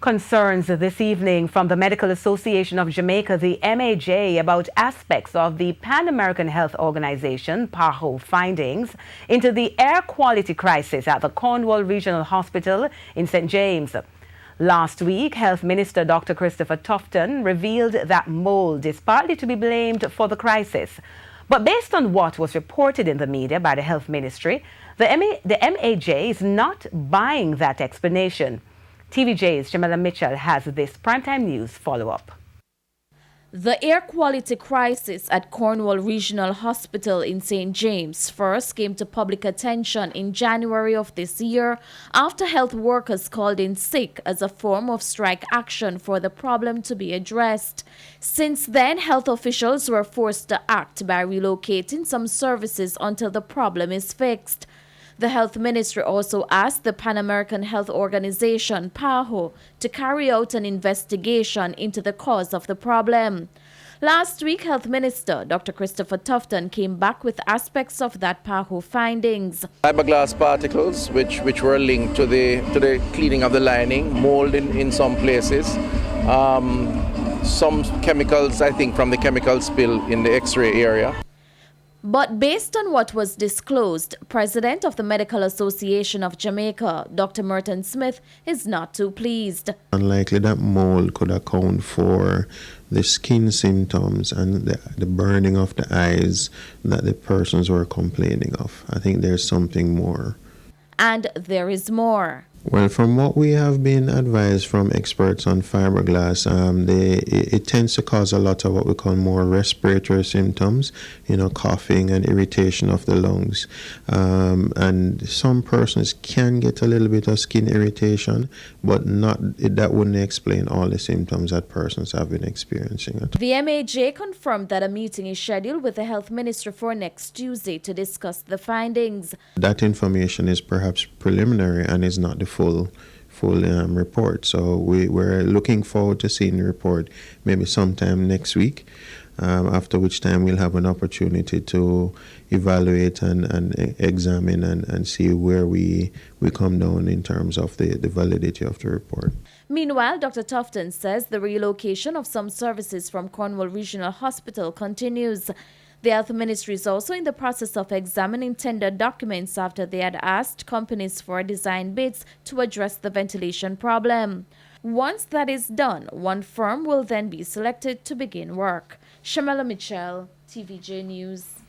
Concerns this evening from the Medical Association of Jamaica, the MAJ, about aspects of the Pan American Health Organization, PAHO, findings into the air quality crisis at the Cornwall Regional Hospital in St. James. Last week, Health Minister Dr. Christopher Tufton revealed that mold is partly to be blamed for the crisis. But based on what was reported in the media by the Health Ministry, the MAJ is not buying that explanation. TVJ's Jamila Mitchell has this primetime news follow-up. The air quality crisis at Cornwall Regional Hospital in St. James first came to public attention in January of this year after health workers called in sick as a form of strike action for the problem to be addressed. Since then, health officials were forced to act by relocating some services until the problem is fixed. The Health Ministry also asked the Pan American Health Organization, PAHO, to carry out an investigation into the cause of the problem. Last week, Health Minister Dr. Christopher Tufton came back with aspects of that PAHO findings. Fiberglass particles which were linked to the cleaning of the lining, mold in some places, some chemicals, I think, from the chemical spill in the X-ray area. But based on what was disclosed, President of the Medical Association of Jamaica, Dr. Merton Smith, is not too pleased. Unlikely that mold could account for the skin symptoms and the burning of the eyes that the persons were complaining of. I think there's something more. And there is more. Well, from what we have been advised from experts on fiberglass, it tends to cause a lot of what we call more respiratory symptoms, coughing and irritation of the lungs. And some persons can get a little bit of skin irritation, but that wouldn't explain all the symptoms that persons have been experiencing. The MAJ confirmed that a meeting is scheduled with the Health Minister for next Tuesday to discuss the findings. That information is perhaps preliminary and is not the full report. So we're looking forward to seeing the report maybe sometime next week, after which time we'll have an opportunity to evaluate and examine and see where we come down in terms of the validity of the report. Meanwhile, Dr. Tufton says the relocation of some services from Cornwall Regional Hospital continues. The Health Ministry is also in the process of examining tender documents after they had asked companies for design bids to address the ventilation problem. Once that is done, one firm will then be selected to begin work. Jamila Mitchell, TVJ News.